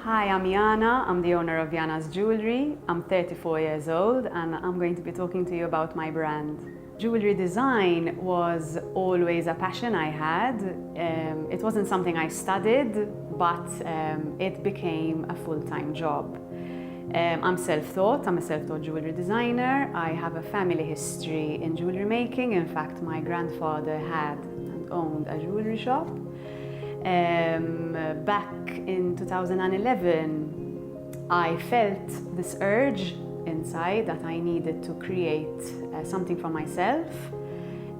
Hi, I'm Yana. I'm the owner of Yana's Jewellery. I'm 34 years old and I'm going to be talking to you about my brand. Jewellery design was always a passion I had. It wasn't something I studied, but it became a full-time job. I'm self-taught. I'm a self-taught jewellery designer. I have a family history in jewellery making. In fact, my grandfather had and owned a jewellery shop. Back in 2011, I felt this urge inside that I needed to create something for myself.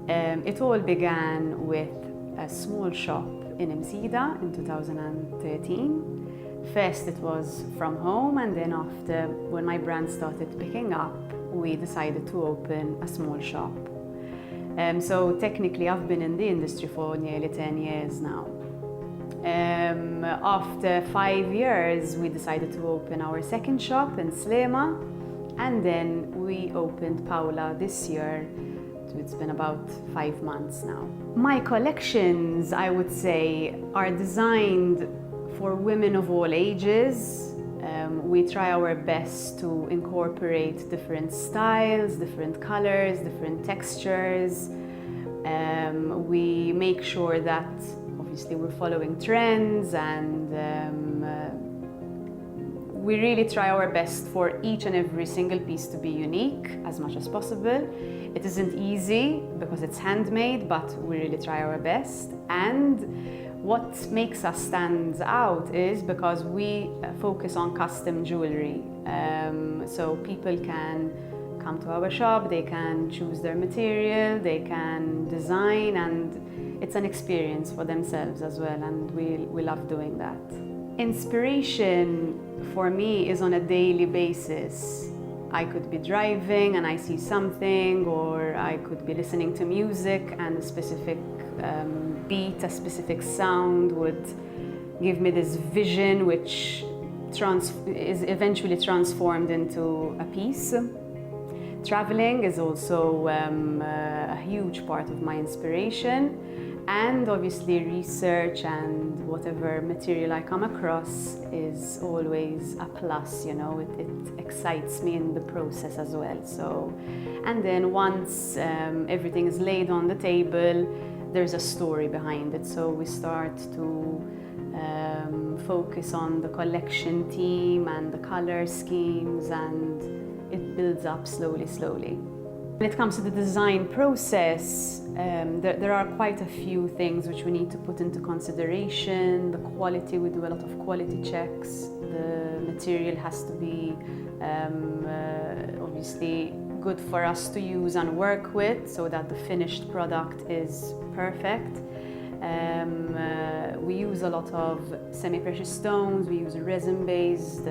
It all began with a small shop in Msida in 2013. First it was from home, and then after, when my brand started picking up, we decided to open a small shop. So technically I've been in the industry for nearly 10 years now. After 5 years, we decided to open our second shop in Sliema, and then we opened Paula this year. So it's been about 5 months now. My collections, I would say, are designed for women of all ages. We try our best to incorporate different styles, different colors, different textures. We make sure that obviously we're following trends, and we really try our best for each and every single piece to be unique as much as possible. It isn't easy because it's handmade, but we really try our best. And what makes us stand out is because we focus on custom jewelry. So people can come to our shop, they can choose their material, they can design, and it's an experience for themselves as well, and we love doing that. Inspiration for me is on a daily basis. I could be driving and I see something, or I could be listening to music and a specific beat, a specific sound would give me this vision which is eventually transformed into a piece. Traveling is also a huge part of my inspiration, and obviously research and whatever material I come across is always a plus, you know, it excites me in the process as well. So, and then once everything is laid on the table, there's a story behind it. So we start to focus on the collection theme and the color schemes, and it builds up slowly. When it comes to the design process, there are quite a few things which we need to put into consideration. The quality, we do a lot of quality checks. The material has to be obviously good for us to use and work with, so that the finished product is perfect. We use a lot of semi-precious stones, we use resin-based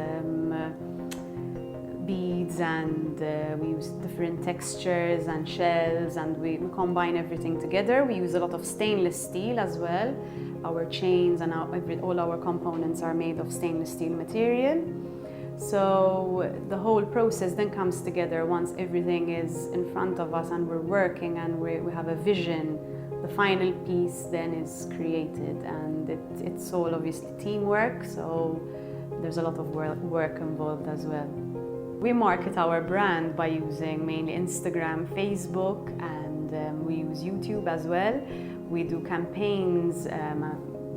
beads, and we use different textures and shells, and we combine everything together. We use a lot of stainless steel as well. Our chains and all our components are made of stainless steel material. So the whole process then comes together once everything is in front of us and we're working and we have a vision. The final piece then is created, and it's all obviously teamwork, so there's a lot of work involved as well. We market our brand by using mainly Instagram, Facebook, and we use YouTube as well. We do campaigns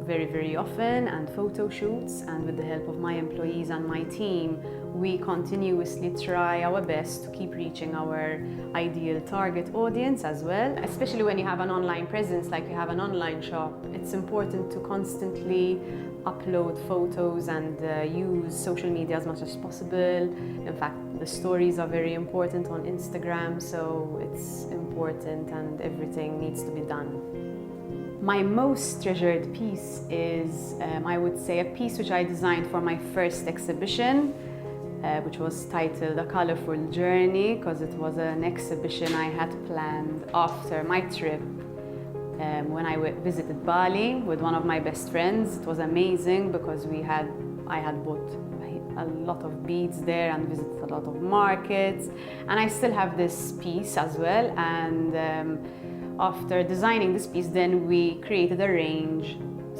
very often, and photo shoots, and with the help of my employees and my team, we continuously try our best to keep reaching our ideal target audience as well. Especially when you have an online presence, like you have an online shop, it's important to constantly upload photos and use social media as much as possible. In fact, the stories are very important on Instagram, so it's important and everything needs to be done. My most treasured piece is, I would say, a piece which I designed for my first exhibition, which was titled A Colorful Journey, because it was an exhibition I had planned after my trip when I visited Bali with one of my best friends. It was amazing because I had bought a lot of beads there and visited a lot of markets, and I still have this piece as well. And after designing this piece, then we created a range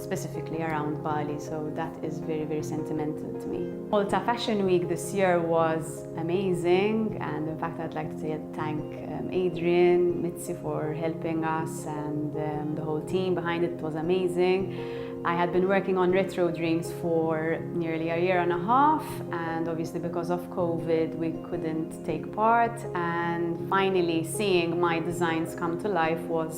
specifically around Bali, so that is very, very sentimental to me. Malta Fashion Week this year was amazing, and in fact I'd like to thank Adrian, Mitzi for helping us, and the whole team behind it was amazing. I had been working on Retro Dreams for nearly a year and a half, and obviously because of COVID we couldn't take part, and finally seeing my designs come to life was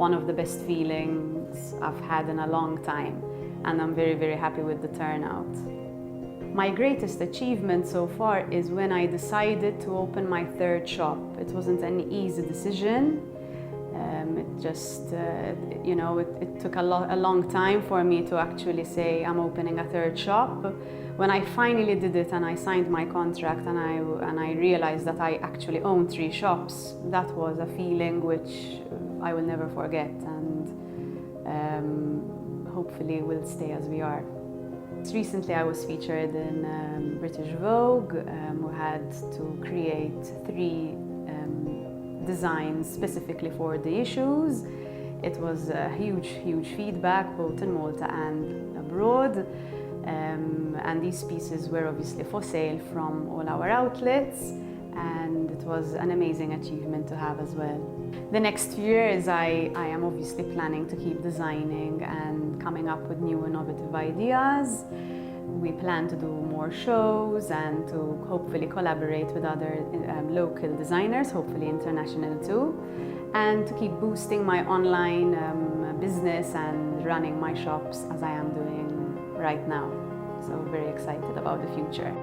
one of the best feelings I've had in a long time, and I'm very, very happy with the turnout. My greatest achievement so far is when I decided to open my third shop. It wasn't an easy decision. It took a long time for me to actually say I'm opening a third shop. When I finally did it and I signed my contract and I realized that I actually own 3 shops, that was a feeling which I will never forget, and hopefully will stay as we are. Recently I was featured in British Vogue. We had to create 3 designs specifically for the issues. It was a huge feedback both in Malta and abroad, and these pieces were obviously for sale from all our outlets, and it was an amazing achievement to have as well. The next few years I am obviously planning to keep designing and coming up with new innovative ideas. We plan to do more shows and to hopefully collaborate with other local designers, hopefully international too, and to keep boosting my online business and running my shops as I am doing right now. So very excited about the future.